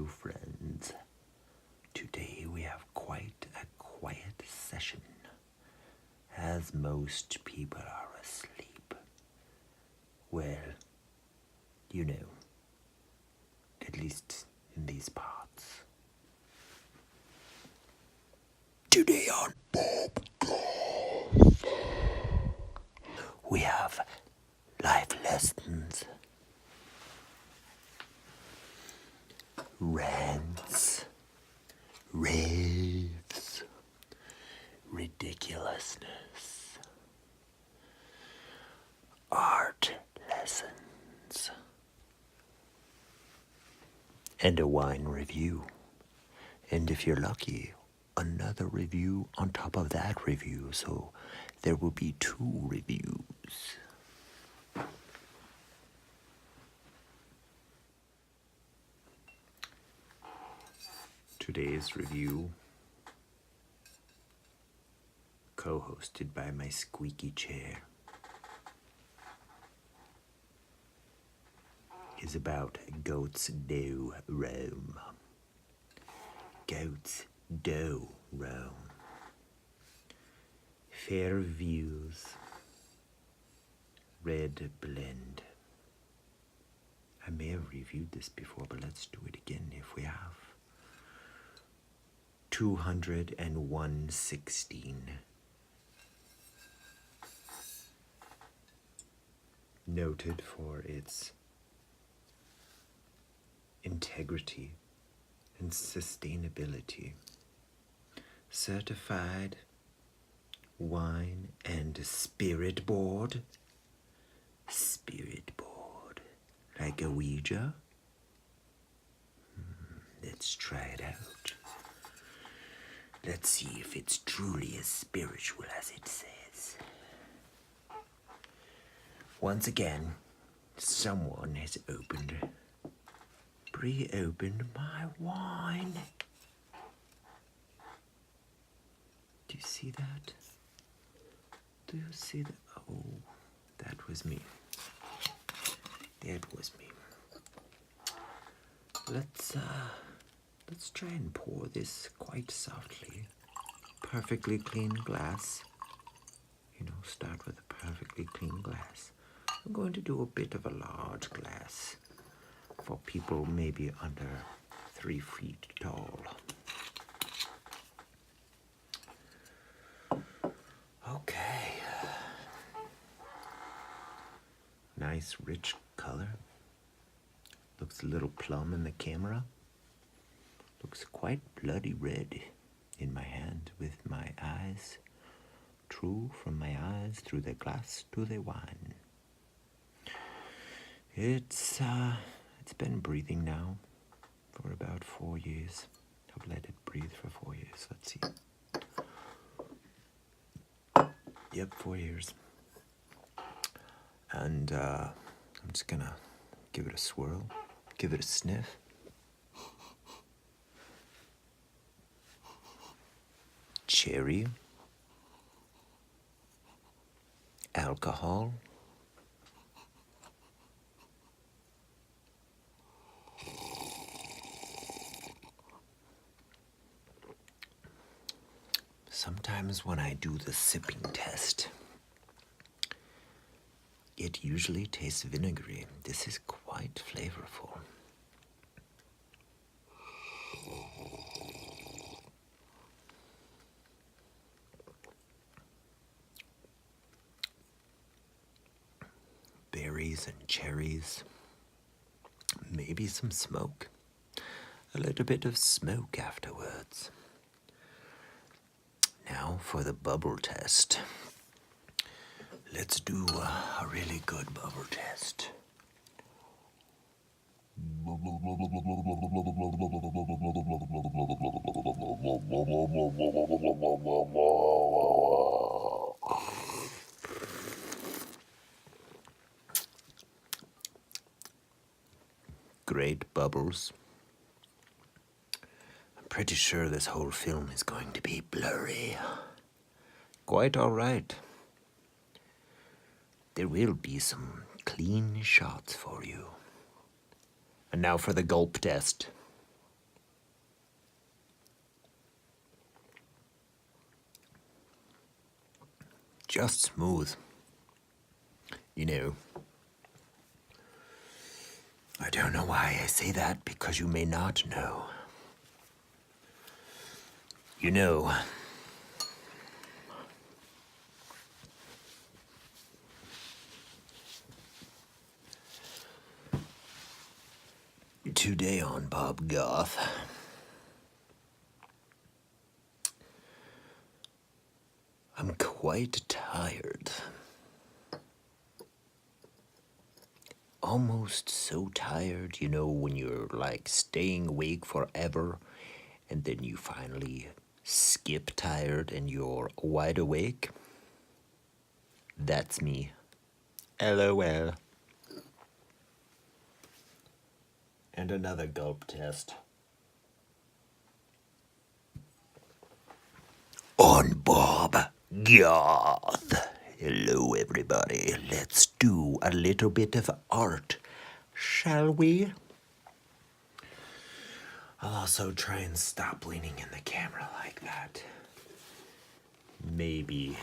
Hello friends, today we have quite a quiet session, as most people are asleep. Well, you know, at least in these parts. Today on GOTH, we have life lessons, rants, raves, ridiculousness, art lessons, and a wine review. And if you're lucky, another review on top of that review, so there will be 2 reviews. Today's review, co-hosted by my squeaky chair, is about Goat's Dough Rome. Goat's Dough Rome. Fair views. Red blend. I may have reviewed this before, but let's do it again if we have. 201.16. Noted for its integrity and sustainability. Certified wine and spirit board. Spirit board. Like a Ouija? Let's try it out. Let's see if it's truly as spiritual as it says. Once again, someone has pre-opened my wine. Do you see that? Do you see that? Oh, that was me. That was me. Let's try and pour this quite softly. Perfectly clean glass. You know, start with a perfectly clean glass. I'm going to do a bit of a large glass for people maybe under 3 feet tall. Okay. Nice rich color. Looks a little plum in the camera. Looks quite bloody red in my hand with my eyes. True, from my eyes through the glass to the wine. It's been breathing now for about 4 years. I've let it breathe for 4 years. Let's see. Yep, 4 years. And I'm just gonna give it a swirl, give it a sniff. Cherry, alcohol, sometimes when I do the sipping test, it usually tastes vinegary. This is quite flavorful. Berries and cherries. Maybe some smoke. A little bit of smoke afterwards. Now for the bubble test. Let's do a really good bubble test. Great bubbles. I'm pretty sure this whole film is going to be blurry. Quite all right. There will be some clean shots for you. And now for the gulp test. just smooth. You know, I don't know why I say that, because you may not know. You know, today on Bob Goth, I'm quite tired. Almost so tired, you know, when you're like staying awake forever and then you finally skip tired and you're wide awake. That's me. LOL. And another gulp test. On Bob Goth. Hello, everybody. Let's do a little bit of art, shall we? I'll also try and stop leaning in the camera like that. Maybe.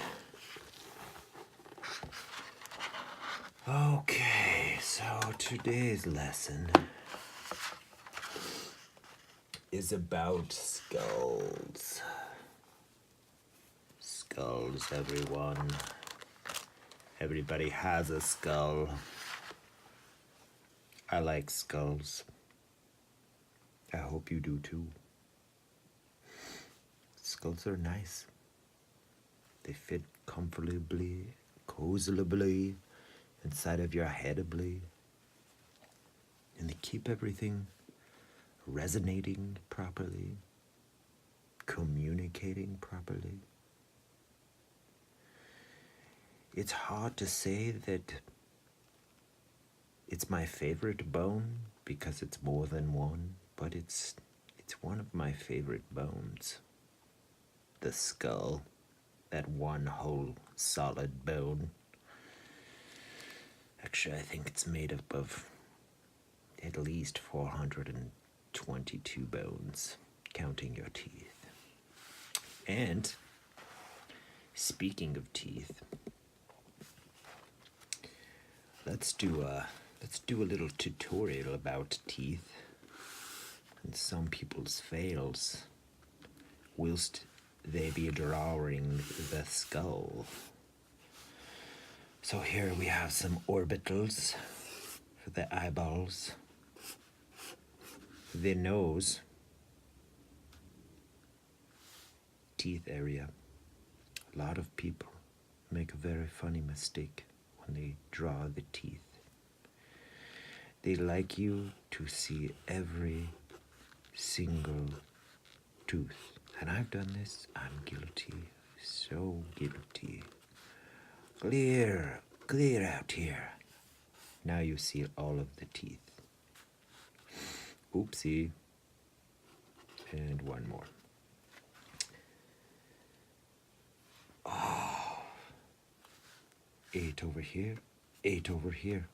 Okay, so today's lesson is about skulls. Skulls, everyone. Everybody has a skull. I like skulls. I hope you do too. Skulls are nice. They fit comfortably, cozily inside of your headably. And they keep everything resonating properly, communicating properly. It's hard to say that it's my favorite bone because it's more than one, but it's one of my favorite bones. The skull, that one whole solid bone. Actually, I think it's made up of at least 422 bones, counting your teeth. And speaking of teeth, let's do a little tutorial about teeth and some people's fails whilst they be drawing the skull. So here we have some orbitals for the eyeballs, the nose, teeth area. A lot of people make a very funny mistake when they draw the teeth. They like you to see every single tooth. And I've done this. I'm guilty. So guilty. Clear out here. Now you see all of the teeth. Oopsie. And one more. Oh. 8 over here. 8 over here.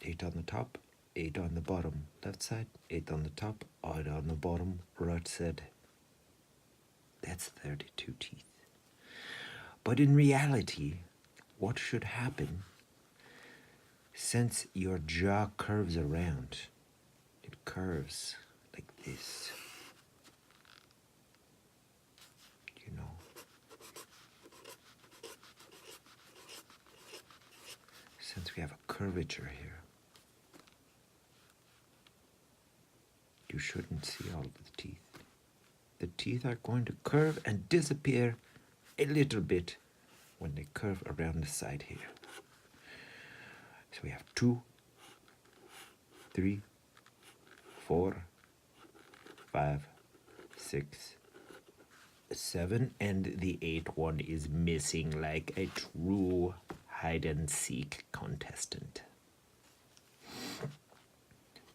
8 on the top. 8 on the bottom. Left side. 8 on the top. 8 on the bottom. Right side. That's 32 teeth. But in reality, what should happen, since your jaw curves around, it curves like this, you know. Since we have a curvature here, you shouldn't see all of the teeth. The teeth are going to curve and disappear a little bit when they curve around the side here. So we have 2, 3, 4, 5, 6, 7, and the 8th one is missing like a true hide-and-seek contestant.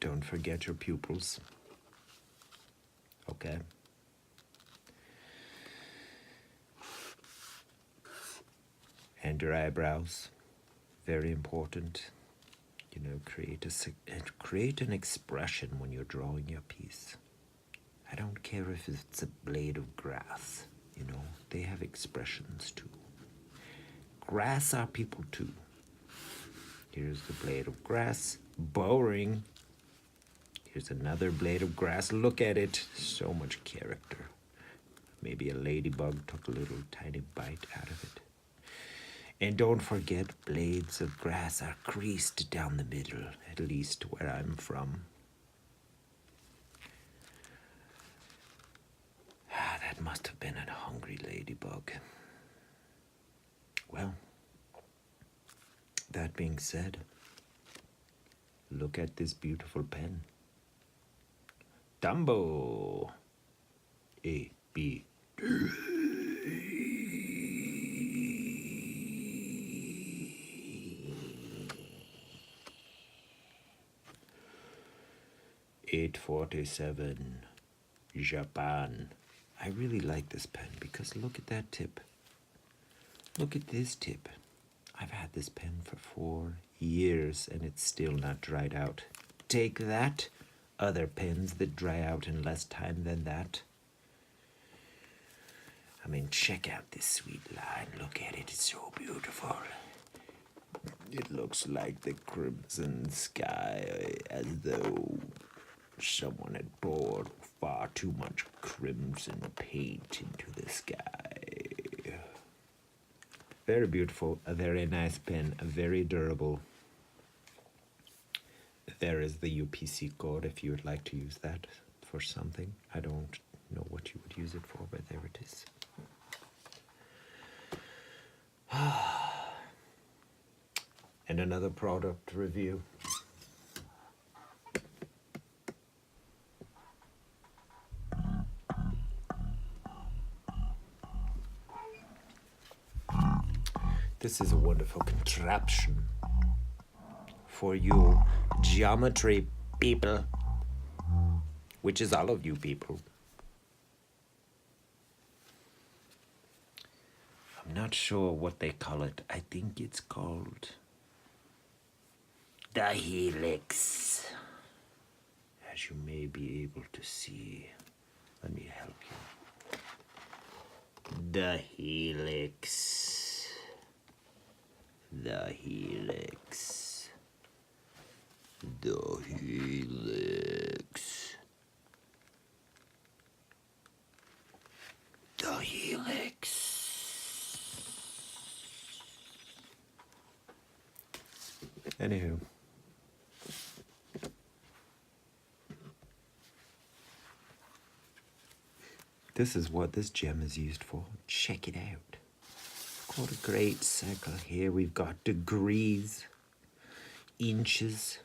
Don't forget your pupils. Okay? And your eyebrows. Very important. You know, create an expression when you're drawing your piece. I don't care if it's a blade of grass, you know, they have expressions too. grass are people too. Here's the blade of grass. Boring. Here's another blade of grass. Look at it. So much character. Maybe a ladybug took a little tiny bite out of it. And don't forget, blades of grass are creased down the middle, at least where I'm from. That must have been a hungry ladybug. Well, that being said, look at this beautiful pen. Dumbo. A, B, 847, Japan. I really like this pen because look at that tip. Look at this tip. I've had this pen for 4 years and it's still not dried out. Take that. Other pens that dry out in less time than that. I mean, check out this sweet line. Look at it. It's so beautiful. It looks like the crimson sky, as though someone had poured far too much crimson paint into the sky. Very beautiful, a very nice pen, very durable. There is the UPC code if you would like to use that for something. I don't know what you would use it for, but there it is. And another product review. This is a wonderful contraption for you geometry people, which is all of you people. I'm not sure what they call it. I think it's called the Helix, as you may be able to see. Let me help you. The Helix. The Helix. The Helix. The Helix. Anywho. This is what this gem is used for. Check it out. What a great circle. Here we've got degrees, inches.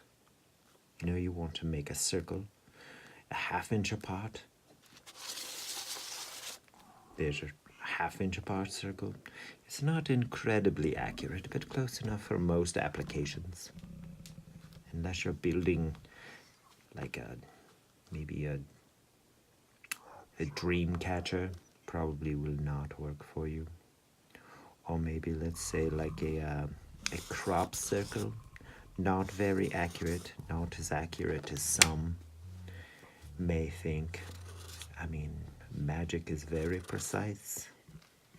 You know, you want to make a circle a ½ inch apart. There's a ½ inch apart circle. It's not incredibly accurate, but close enough for most applications. Unless you're building like maybe a dream catcher, probably will not work for you. Or maybe let's say like a crop circle, not very accurate, not as accurate as some may think. I mean, magic is very precise.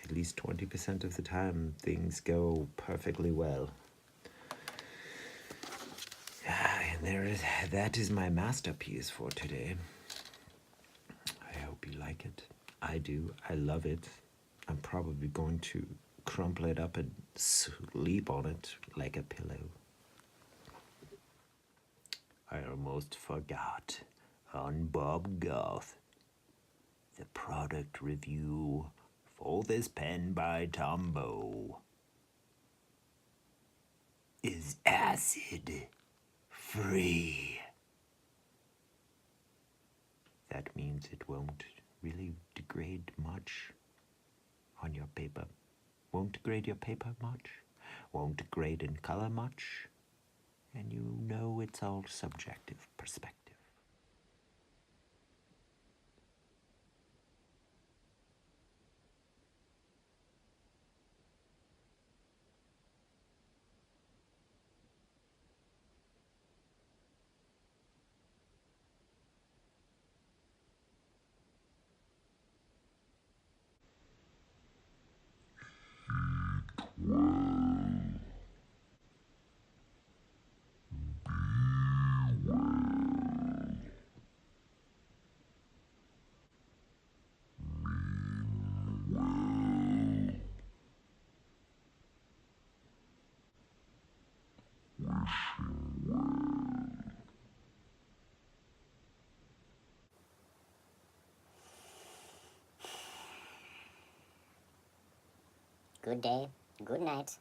At least 20% of the time, things go perfectly well. And that is my masterpiece for today. I hope you like it. I do. I love it. I'm probably going to crumple it up and sleep on it like a pillow. I almost forgot. On Bob Goth, the product review for this pen by Tombow is acid free. That means it won't really degrade much on your paper. Won't degrade your paper much. Won't degrade in color much. And you know it's all subjective perspective. Wow. good day, good night,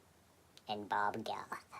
and Bob Gala.